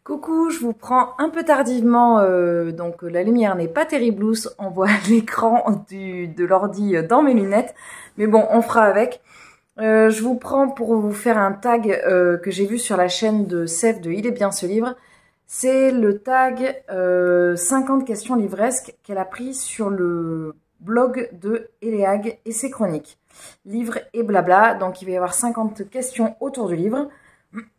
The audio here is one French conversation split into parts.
Coucou, je vous prends un peu tardivement, donc la lumière n'est pas terrible, on voit l'écran de l'ordi dans mes lunettes, mais bon, on fera avec. Je vous prends pour vous faire un tag que j'ai vu sur la chaîne de Sève de Il est bien ce livre. C'est le tag 50 questions livresques qu'elle a pris sur le blog de Eléag et ses chroniques. Livre et blabla, donc il va y avoir 50 questions autour du livre.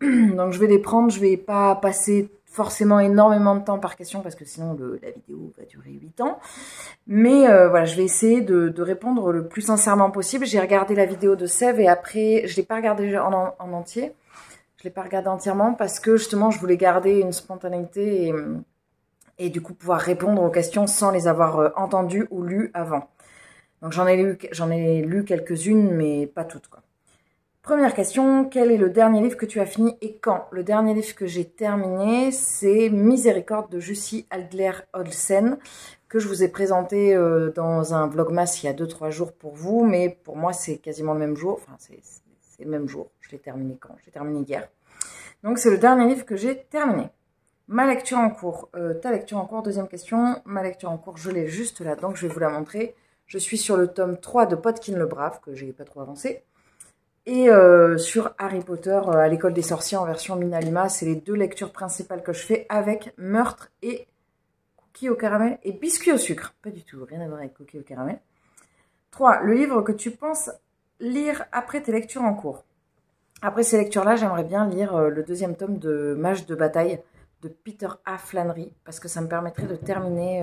Donc je vais les prendre, je vais pas passer forcément énormément de temps par question parce que sinon la vidéo va durer 8 ans. Mais voilà, je vais essayer de répondre le plus sincèrement possible. J'ai regardé la vidéo de Sève et après, je l'ai pas regardé en entier. Je l'ai pas regardé entièrement parce que justement, je voulais garder une spontanéité et du coup pouvoir répondre aux questions sans les avoir entendues ou lues avant. Donc j'en ai lu quelques-unes, mais pas toutes, quoi. Première question, quel est le dernier livre que tu as fini et quand? Le dernier livre que j'ai terminé, c'est Miséricorde de Jussi Adler-Olsen, que je vous ai présenté dans un vlogmas il y a 2-3 jours pour vous, mais pour moi c'est quasiment le même jour, enfin c'est le même jour. Je l'ai terminé quand? Je l'ai terminé hier. Donc c'est le dernier livre que j'ai terminé. Ma lecture en cours, ta lecture en cours, deuxième question. Ma lecture en cours, je l'ai juste là, donc je vais vous la montrer. Je suis sur le tome 3 de Podkin le Brave, que j'ai pas trop avancé. Et sur Harry Potter à l'école des sorciers en version Minalima, c'est les deux lectures principales que je fais avec Meurtre et Cookies au caramel et Biscuits au sucre. Pas du tout, rien à voir avec Cookies au caramel. 3. Le livre que tu penses lire après tes lectures en cours. Après ces lectures-là, j'aimerais bien lire le deuxième tome de Mage de bataille de Peter A. Flannery, parce que ça me permettrait de terminer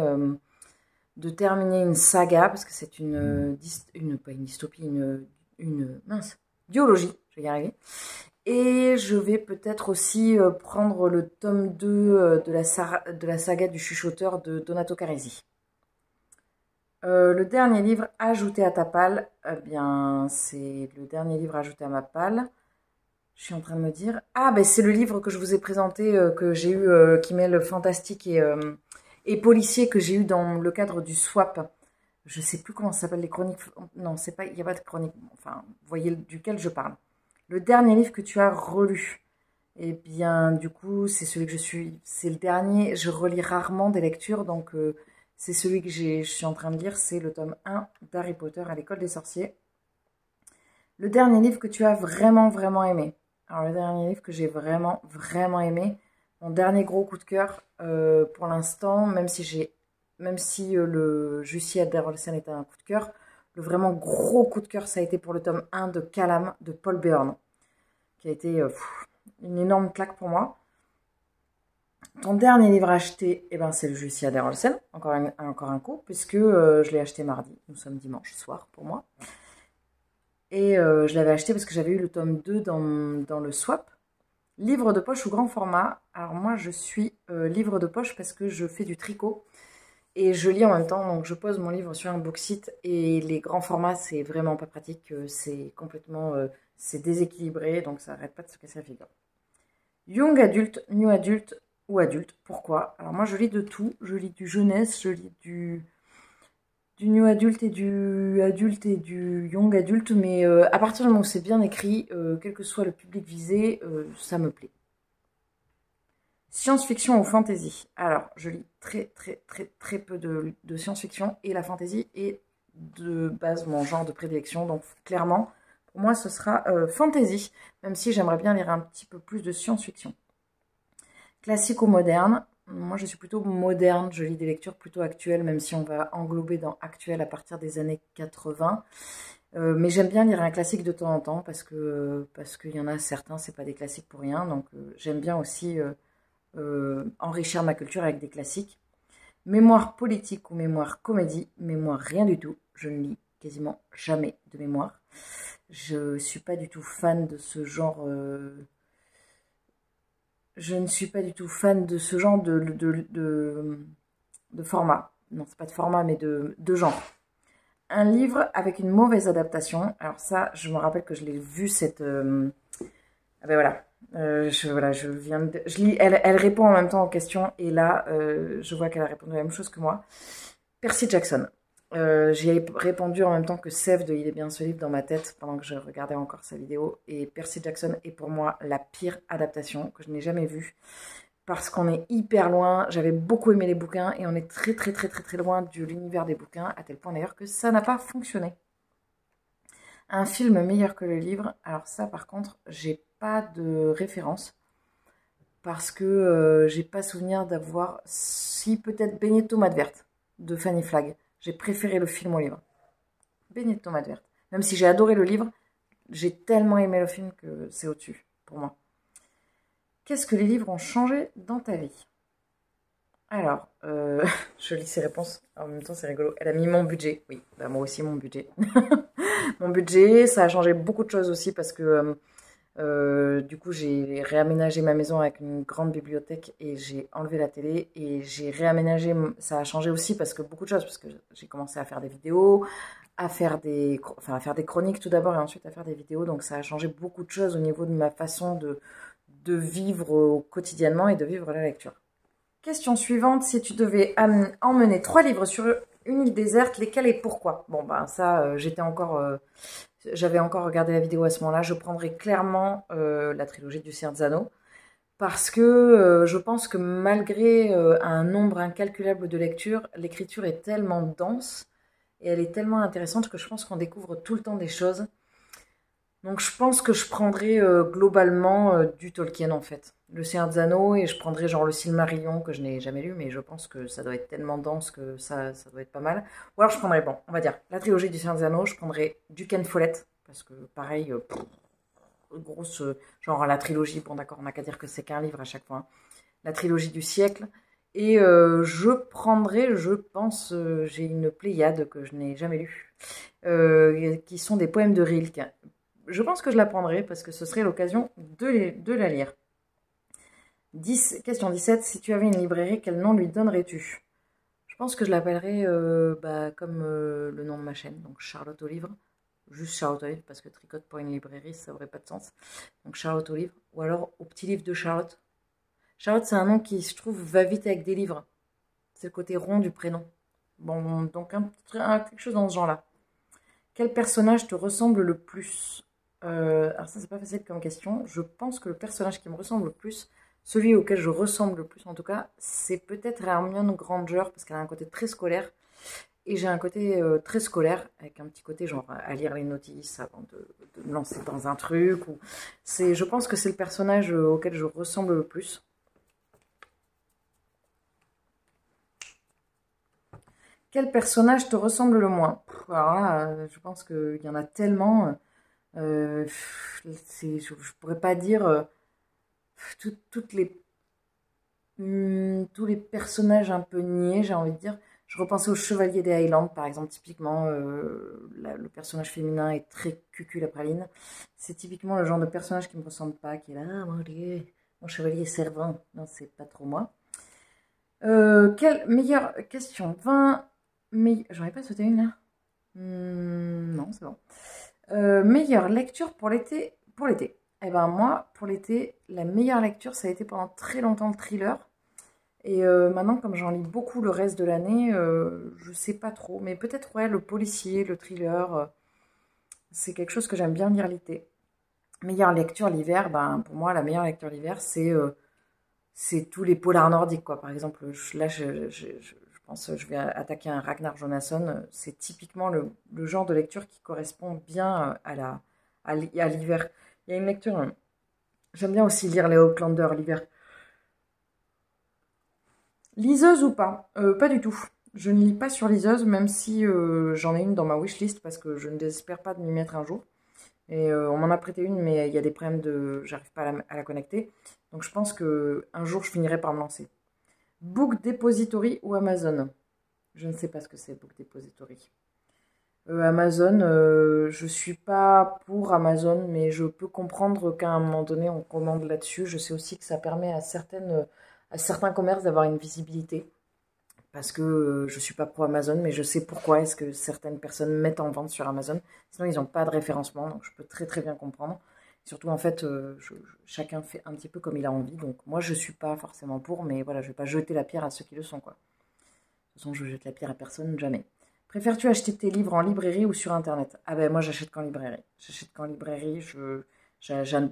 une saga, parce que c'est pas une dystopie, une duologie, je vais y arriver. Et je vais peut-être aussi prendre le tome 2 de la saga du chuchoteur de Donato Carisi. Le dernier livre ajouté à ta palle, eh bien, c'est le dernier livre ajouté à ma palle. Je suis en train de me dire... Ah, ben c'est le livre que je vous ai présenté, que j'ai eu, qui mêle fantastique et policier, que j'ai eu dans le cadre du swap. Je sais plus comment ça s'appelle, les chroniques... Non, c'est pas, il n'y a pas de chronique. Enfin, vous voyez duquel je parle. Le dernier livre que tu as relu. Eh bien, du coup, c'est celui que je suis... C'est le dernier. Je relis rarement des lectures, donc c'est celui que je suis en train de lire. C'est le tome 1 d'Harry Potter à l'école des sorciers. Le dernier livre que tu as vraiment, vraiment aimé. Alors, le dernier livre que j'ai vraiment, vraiment aimé. Mon dernier gros coup de cœur, pour l'instant, même si le Jussi Adler-Olsen était un coup de cœur, le vraiment gros coup de cœur, ça a été pour le tome 1 de Calam de Paul Byrne, qui a été une énorme claque pour moi. Ton dernier livre acheté, eh ben, c'est le Jussi Adler-Olsen, encore un coup, puisque je l'ai acheté mardi. Nous sommes dimanche soir pour moi. Et je l'avais acheté parce que j'avais eu le tome 2 dans le swap. Livre de poche ou grand format. Alors moi, je suis livre de poche parce que je fais du tricot. Et je lis en même temps, donc je pose mon livre sur un booksite. Et les grands formats, c'est vraiment pas pratique. C'est complètement... c'est déséquilibré, donc ça n'arrête pas de se casser la figure. Young adulte, new adulte ou adulte. Pourquoi? Alors moi, je lis de tout. Je lis du jeunesse, je lis du new adulte et du young adulte, mais à partir du moment où c'est bien écrit, quel que soit le public visé, ça me plaît. Science-fiction ou fantasy? Alors, je lis très peu de science-fiction, et la fantasy est de base mon genre de prédilection, donc clairement, pour moi, ce sera fantasy, même si j'aimerais bien lire un petit peu plus de science-fiction. Classique ou moderne? Moi, je suis plutôt moderne, je lis des lectures plutôt actuelles, même si on va englober dans actuel à partir des années 80. Mais j'aime bien lire un classique de temps en temps, parce qu'il y en a certains, c'est pas des classiques pour rien. Donc j'aime bien aussi enrichir ma culture avec des classiques. Mémoire politique ou mémoire comédie? Mémoire rien du tout, je ne lis quasiment jamais de mémoire. Je suis pas du tout fan de ce genre... Je ne suis pas du tout fan de ce genre de format. Non, c'est pas de format, mais de genre. Un livre avec une mauvaise adaptation. Alors ça, je me rappelle que je l'ai vu cette... Ah ben voilà. Je viens de... Je lis, elle répond en même temps aux questions. Et là, je vois qu'elle a répondu la même chose que moi. Percy Jackson. J'ai répondu en même temps que Sève de Il est bien ce livre dans ma tête pendant que je regardais encore sa vidéo. Et Percy Jackson est pour moi la pire adaptation que je n'ai jamais vue. parce qu'on est hyper loin. J'avais beaucoup aimé les bouquins et on est très très très très très loin de l'univers des bouquins, à tel point d'ailleurs que ça n'a pas fonctionné. Un film meilleur que le livre, alors ça par contre, j'ai pas de référence parce que j'ai pas souvenir d'avoir, si peut-être Beignet de tomates vertes de Fanny Flagg. J'ai préféré le film au livre. Beignet de tomates vertes. Même si j'ai adoré le livre, j'ai tellement aimé le film que c'est au-dessus pour moi. Qu'est-ce que les livres ont changé dans ta vie? Alors, je lis ses réponses. En même temps, c'est rigolo. Elle a mis mon budget. Oui, bah moi aussi, mon budget. Mon budget, ça a changé beaucoup de choses aussi parce que du coup, j'ai réaménagé ma maison avec une grande bibliothèque et j'ai enlevé la télé et j'ai réaménagé. Ça a changé aussi parce que beaucoup de choses, parce que j'ai commencé à faire des vidéos, à faire des chroniques tout d'abord et ensuite à faire des vidéos. Donc, ça a changé beaucoup de choses au niveau de ma façon de vivre quotidiennement et de vivre la lecture. Question suivante, si tu devais emmener 3 livres sur une île déserte, lesquels et pourquoi? Bon, ben ça, j'avais encore regardé la vidéo à ce moment-là. Je prendrais clairement la trilogie du Seigneur des Anneaux parce que je pense que malgré un nombre incalculable de lectures, l'écriture est tellement dense et elle est tellement intéressante que je pense qu'on découvre tout le temps des choses. Donc je pense que je prendrais globalement du Tolkien en fait. Le Seigneur des Anneaux et je prendrais genre le Silmarillion que je n'ai jamais lu mais je pense que ça doit être tellement dense que ça doit être pas mal. Ou alors je prendrais, bon, on va dire, la trilogie du Seigneur des Anneaux, je prendrais du Ken Follett parce que pareil, grosse, genre la trilogie, bon d'accord, on n'a qu'à dire que c'est qu'un livre à chaque fois. Hein. La trilogie du siècle. Et je prendrais, je pense, j'ai une pléiade que je n'ai jamais lue, qui sont des poèmes de Rilke. Je pense que je la prendrai parce que ce serait l'occasion de la lire. Question 17. Si tu avais une librairie, quel nom lui donnerais-tu? Je pense que je l'appellerais comme le nom de ma chaîne, donc Charlotte au livre. Juste Charlotte au livre parce que tricote pour une librairie, ça n'aurait pas de sens. Donc Charlotte au livre. Ou alors au petit livre de Charlotte. Charlotte, c'est un nom qui, je trouve, va vite avec des livres. C'est le côté rond du prénom. Bon, donc quelque chose dans ce genre-là. Quel personnage te ressemble le plus? Alors ça, c'est pas facile comme question. Je pense que le personnage qui me ressemble le plus, celui auquel je ressemble le plus en tout cas, c'est peut-être Hermione Granger, parce qu'elle a un côté très scolaire. Et j'ai un côté très scolaire, avec un petit côté genre à lire les notices avant de me lancer dans un truc. Je pense que c'est le personnage auquel je ressemble le plus. Quel personnage te ressemble le moins? Alors là, je pense qu'il y en a tellement... je pourrais pas dire tous les personnages un peu niais, j'ai envie de dire. Je repensais au Chevalier des Highlands, par exemple, typiquement, le personnage féminin est très cucul à praline. C'est typiquement le genre de personnage qui me ressemble pas, qui est là, ah, mon chevalier servant. Non, c'est pas trop moi. Quelle meilleure question? 20... J'en ai pas sauté une là? Non, c'est bon. Meilleure lecture pour l'été. Eh ben moi, pour l'été, la meilleure lecture, ça a été pendant très longtemps le thriller. Et maintenant, comme j'en lis beaucoup le reste de l'année, je sais pas trop. Mais peut-être, ouais, le policier, le thriller, c'est quelque chose que j'aime bien lire l'été. Meilleure lecture l'hiver, ben pour moi, la meilleure lecture l'hiver, c'est tous les polars nordiques, quoi. Par exemple, là, je pense que je vais attaquer un Ragnar Jonasson. C'est typiquement le genre de lecture qui correspond bien à l'hiver. Il y a une lecture... J'aime bien aussi lire les Outlander l'hiver. Liseuse ou pas? Pas du tout. Je ne lis pas sur liseuse, même si j'en ai une dans ma wishlist parce que je ne désespère pas de m'y mettre un jour. Et on m'en a prêté une, mais il y a des problèmes j'arrive pas à la connecter. Donc je pense qu'un jour, je finirai par me lancer. Book Depository ou Amazon? Je ne sais pas ce que c'est, Book Depository. Amazon, je suis pas pour Amazon, mais je peux comprendre qu'à un moment donné, on commande là-dessus. Je sais aussi que ça permet à certains commerces d'avoir une visibilité. Parce que je suis pas pro Amazon, mais je sais pourquoi est-ce que certaines personnes mettent en vente sur Amazon. Sinon, ils n'ont pas de référencement, donc je peux très très bien comprendre. Surtout, en fait, chacun fait un petit peu comme il a envie. Donc moi, je suis pas forcément pour, mais voilà, je vais pas jeter la pierre à ceux qui le sont, quoi. De toute façon, je jette la pierre à personne, jamais. Préfères-tu acheter tes livres en librairie ou sur Internet? Ah ben moi, j'achète qu'en librairie. J'achète qu'en librairie. J'aime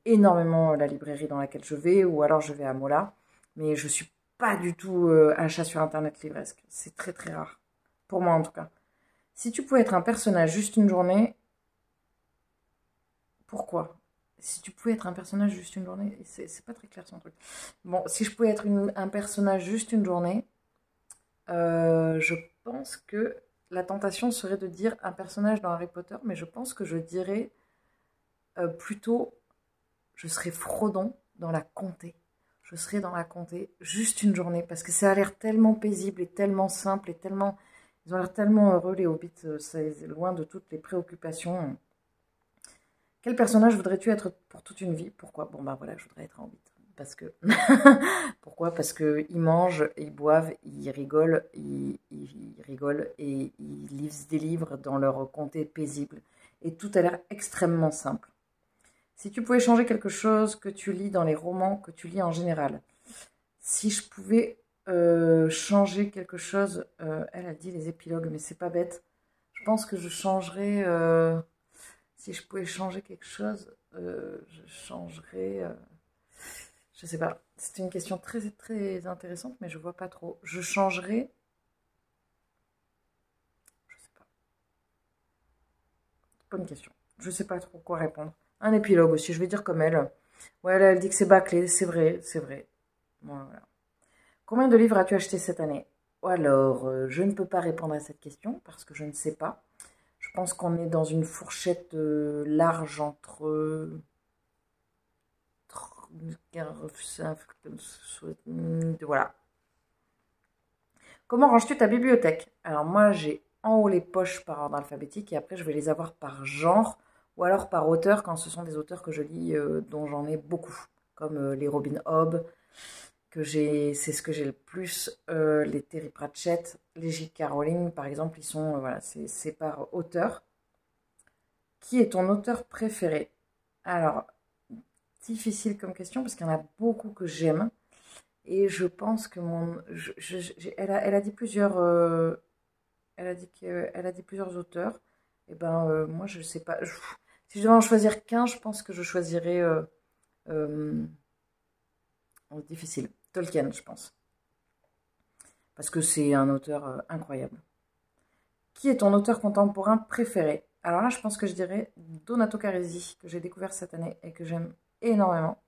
énormément la librairie dans laquelle je vais, ou alors je vais à Mola. Mais je suis pas du tout achat sur internet livresque. C'est très très rare. Pour moi en tout cas. Si tu pouvais être un personnage juste une journée, pourquoi? Si tu pouvais être un personnage juste une journée, c'est pas très clair son truc. Bon, si je pouvais être un personnage juste une journée, je pense que la tentation serait de dire un personnage dans Harry Potter, mais je pense que je dirais plutôt, je serais Frodon dans la comté. Je serais dans la comté juste une journée, parce que ça a l'air tellement paisible et tellement simple et tellement... Ils ont l'air tellement heureux, les hobbits, c'est loin de toutes les préoccupations. Quel personnage voudrais-tu être pour toute une vie? Pourquoi? Bon, bah voilà, je voudrais être un hobbit. Parce que... Pourquoi? Parce qu'ils mangent, ils boivent, ils rigolent, ils rigolent et ils lisent des livres dans leur comté paisible. Et tout a l'air extrêmement simple. Si tu pouvais changer quelque chose que tu lis dans les romans, que tu lis en général. Si je pouvais changer quelque chose... elle a dit les épilogues, mais c'est pas bête. Je pense que je changerais... si je pouvais changer quelque chose, je changerais... je sais pas. C'était une question très, très intéressante, mais je vois pas trop. Je changerais... Je sais pas. Bonne question. Je sais pas trop quoi répondre. Un épilogue aussi, je vais dire comme elle. Ouais, elle dit que c'est bâclé, c'est vrai, c'est vrai. Voilà. Combien de livres as-tu acheté cette année? Alors, je ne peux pas répondre à cette question parce que je ne sais pas. Je pense qu'on est dans une fourchette large entre... Voilà. Comment ranges-tu ta bibliothèque? Alors moi, j'ai en haut les poches par ordre alphabétique et après, je vais les avoir par genre ou alors par auteur quand ce sont des auteurs que je lis dont j'en ai beaucoup, comme les Robin Hobb, c'est ce que j'ai le plus, les Terry Pratchett, les J.K. Rowling par exemple, ils sont, voilà, c'est par auteur. Qui est ton auteur préféré? Alors, difficile comme question parce qu'il y en a beaucoup que j'aime. Et je pense que elle a dit plusieurs, elle a dit plusieurs auteurs. Et ben, moi, je sais pas. Si je devais en choisir qu'un, je pense que je choisirais, difficile, Tolkien, je pense. Parce que c'est un auteur incroyable. Qui est ton auteur contemporain préféré? Alors là, je pense que je dirais Donato Carisi, que j'ai découvert cette année et que j'aime énormément.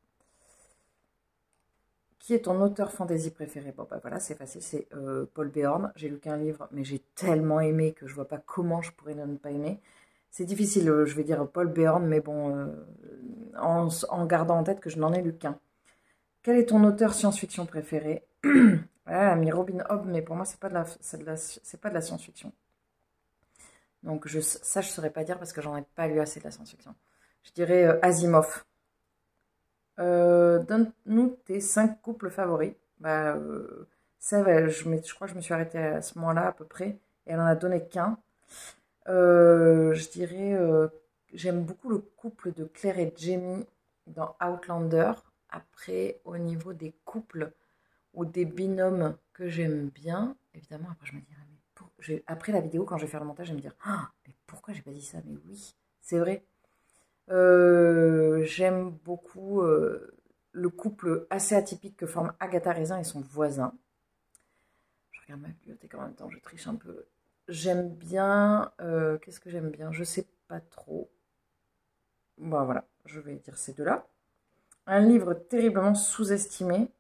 Qui est ton auteur fantasy préféré? Bon, bah voilà, c'est facile, c'est Paul Béorn. J'ai lu qu'un livre, mais j'ai tellement aimé que je vois pas comment je pourrais ne pas aimer. C'est difficile, je vais dire Paul Béorn, mais bon, en gardant en tête que je n'en ai lu qu'un. Quel est ton auteur science-fiction préféré? Voilà, elle a mis Robin Hobb, mais pour moi, c'est pas de la science-fiction. Donc ça, je ne saurais pas dire parce que j'en ai pas lu assez de la science-fiction. Je dirais Asimov. Donne-nous tes 5 couples favoris. Bah, ça, je crois que je me suis arrêtée à ce moment-là à peu près. Et elle en a donné qu'un. Je dirais, j'aime beaucoup le couple de Claire et Jamie dans Outlander. Après, au niveau des couples ou des binômes que j'aime bien, évidemment, après je me dirais, après la vidéo, quand je vais faire le montage, je vais me dire, ah, mais pourquoi j'ai pas dit ça? Mais oui, c'est vrai. J'aime beaucoup le couple assez atypique que forment Agatha Raisin et son voisin. Je regarde ma bibliothèque en même temps, je triche un peu. J'aime bien... qu'est-ce que j'aime bien? Je sais pas trop. Bon, voilà, je vais dire ces deux-là. Un livre terriblement sous-estimé.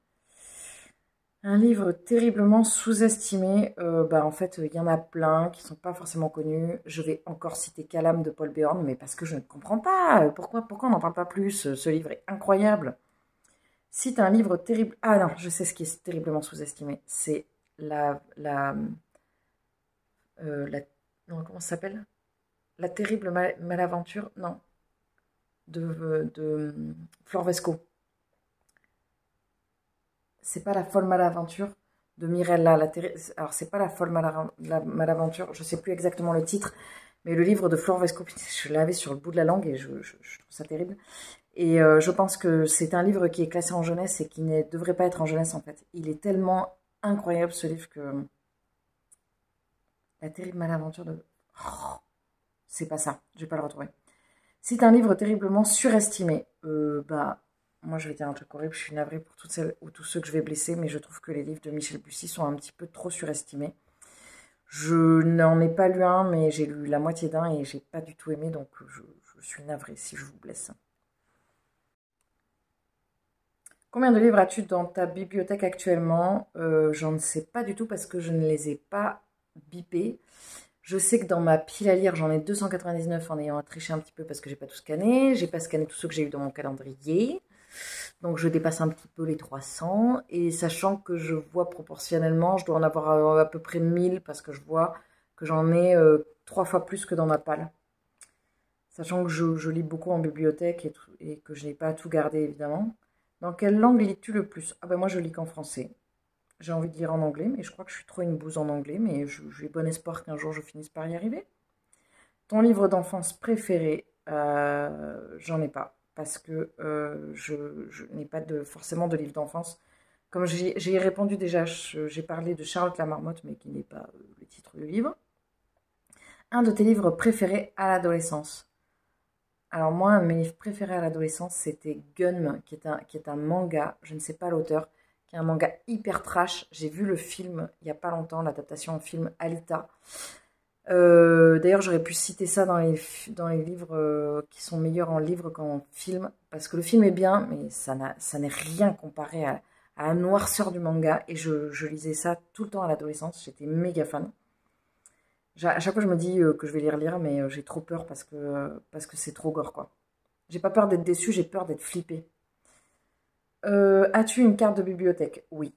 Un livre terriblement sous-estimé. Bah, en fait, il y en a plein qui ne sont pas forcément connus. Je vais encore citer Calam de Paul Béorn, mais parce que je ne comprends pas. Pourquoi on n'en parle pas plus? Ce livre est incroyable. Cite un livre terrible... Ah non, je sais ce qui est terriblement sous-estimé. C'est non, comment ça s'appelle? La terrible malaventure, non, de Flor Vesco. C'est pas la folle malaventure de Mirella. Alors, c'est pas la folle malaventure, je sais plus exactement le titre, mais le livre de Flor Vesco, je l'avais sur le bout de la langue et je trouve ça terrible. Et je pense que c'est un livre qui est classé en jeunesse et qui ne devrait pas être en jeunesse en fait. Il est tellement incroyable ce livre que... La terrible malaventure de... Oh, c'est pas ça, je vais pas le retrouver. C'est un livre terriblement surestimé. Bah, moi je vais dire un truc horrible, je suis navrée pour toutes celles ou tous ceux que je vais blesser, mais je trouve que les livres de Michel Bussy sont un petit peu trop surestimés. Je n'en ai pas lu un, mais j'ai lu la moitié d'un et j'ai pas du tout aimé, donc je suis navrée si je vous blesse. Combien de livres as-tu dans ta bibliothèque actuellement? J'en sais pas du tout parce que je ne les ai pas bipés. Je sais que dans ma pile à lire, j'en ai 299 en ayant triché un petit peu parce que j'ai pas tout scanné. J'ai pas scanné tous ceux que j'ai eu dans mon calendrier. Donc je dépasse un petit peu les 300. Et sachant que je vois proportionnellement, je dois en avoir à peu près 1000 parce que je vois que j'en ai 3 fois plus que dans ma palle. Sachant que je lis beaucoup en bibliothèque et que je n'ai pas tout gardé évidemment. Dans quelle langue lis-tu le plus? Ah ben moi je lis qu'en français. J'ai envie de lire en anglais, mais je crois que je suis trop une bouse en anglais, mais j'ai bon espoir qu'un jour je finisse par y arriver. Ton livre d'enfance préféré? J'en ai pas, parce que je n'ai pas forcément de livre d'enfance. Comme j'ai répondu déjà, j'ai parlé de Charlotte la Marmotte, mais qui n'est pas le titre du livre. Un de tes livres préférés à l'adolescence? Alors moi, un de mes livres préférés à l'adolescence, c'était Gunm, qui est un manga, je ne sais pas l'auteur, qui est un manga hyper trash. J'ai vu le film il n'y a pas longtemps, l'adaptation en film Alita. D'ailleurs, j'aurais pu citer ça dans les livres qui sont meilleurs en livre qu'en film, parce que le film est bien, mais ça n'est rien comparé à la noirceur du manga, et je lisais ça tout le temps à l'adolescence, j'étais méga fan. À chaque fois, je me dis que je vais les relire, mais j'ai trop peur parce que c'est trop gore, quoi. J'ai pas peur d'être déçue, j'ai peur d'être flippée. As-tu une carte de bibliothèque? Oui.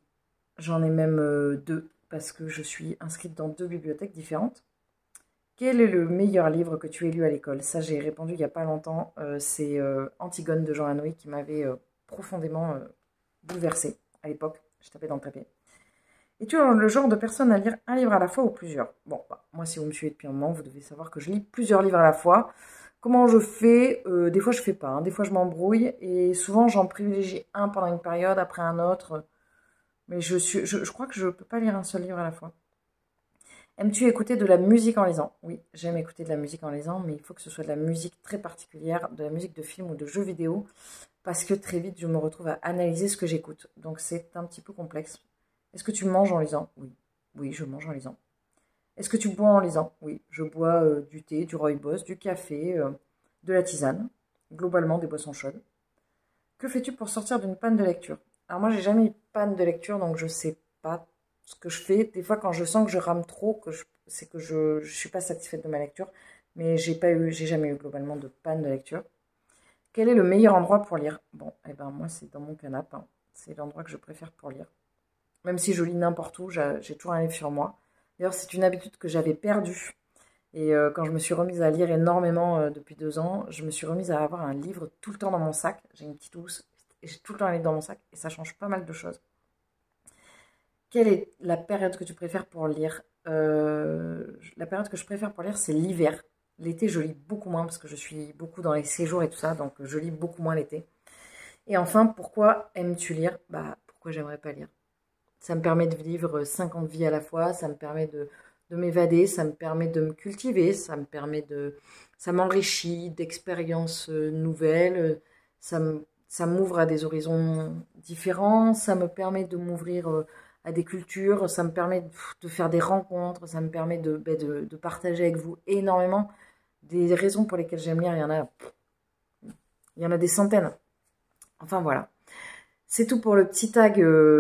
J'en ai même deux, parce que je suis inscrite dans deux bibliothèques différentes. Quel est le meilleur livre que tu aies lu à l'école? Ça, j'ai répondu il n'y a pas longtemps. C'est Antigone de Jean Anouilh qui m'avait profondément bouleversée à l'époque. Je tapais dans le papier. Es-tu le genre de personne à lire un livre à la fois ou plusieurs? Bon, bah, moi, si vous me suivez depuis un moment, vous devez savoir que je lis plusieurs livres à la fois. Comment je fais? Des fois, je fais pas. Hein. Des fois, je m'embrouille. Et souvent, j'en privilégie un pendant une période, après un autre. Mais je crois que je ne peux pas lire un seul livre à la fois. Aimes-tu écouter de la musique en lisant? Oui, j'aime écouter de la musique en lisant, mais il faut que ce soit de la musique très particulière, de la musique de film ou de jeux vidéo, parce que très vite, je me retrouve à analyser ce que j'écoute. Donc, c'est un petit peu complexe. Est-ce que tu manges en lisant? Oui. Oui, je mange en lisant. Est-ce que tu bois en lisant? Oui, je bois du thé, du rooibos, du café, de la tisane, globalement des boissons chaudes. Que fais-tu pour sortir d'une panne de lecture? Alors moi, j'ai jamais eu de panne de lecture, donc je sais pas ce que je fais. Des fois, quand je sens que je rame trop, c'est que je suis pas satisfaite de ma lecture, mais j'ai jamais eu globalement de panne de lecture. Quel est le meilleur endroit pour lire? Bon, eh ben moi, c'est dans mon canapé. Hein. C'est l'endroit que je préfère pour lire. Même si je lis n'importe où, j'ai toujours un livre sur moi. D'ailleurs, c'est une habitude que j'avais perdue. Et quand je me suis remise à lire énormément depuis 2 ans, je me suis remise à avoir un livre tout le temps dans mon sac. J'ai une petite housse et j'ai tout le temps un livre dans mon sac et ça change pas mal de choses. Quelle est la période que tu préfères pour lire? La période que je préfère pour lire, c'est l'hiver. L'été, je lis beaucoup moins parce que je suis beaucoup dans les séjours et tout ça, donc je lis beaucoup moins l'été. Et enfin, pourquoi aimes-tu lire? Bah, pourquoi j'aimerais pas lire? Ça me permet de vivre 50 vies à la fois, ça me permet de m'évader, ça me permet de me cultiver, ça m'enrichit d'expériences nouvelles, ça m'ouvre à des horizons différents, ça me permet de m'ouvrir à des cultures, ça me permet de faire des rencontres, ça me permet de partager avec vous énormément. Des raisons pour lesquelles j'aime lire, il y en a des centaines. Enfin voilà. C'est tout pour le petit tag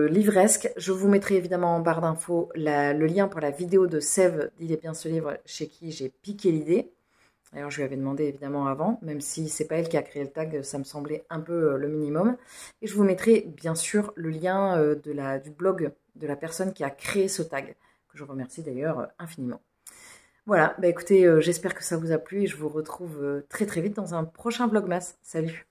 livresque. Je vous mettrai évidemment en barre d'infos le lien pour la vidéo de Sève d'Il est bien ce livre, chez qui j'ai piqué l'idée. D'ailleurs, je lui avais demandé évidemment avant, même si c'est pas elle qui a créé le tag, ça me semblait un peu le minimum. Et je vous mettrai bien sûr le lien du blog de la personne qui a créé ce tag, que je remercie d'ailleurs infiniment. Voilà, bah écoutez, j'espère que ça vous a plu et je vous retrouve très très vite dans un prochain Vlogmas. Salut!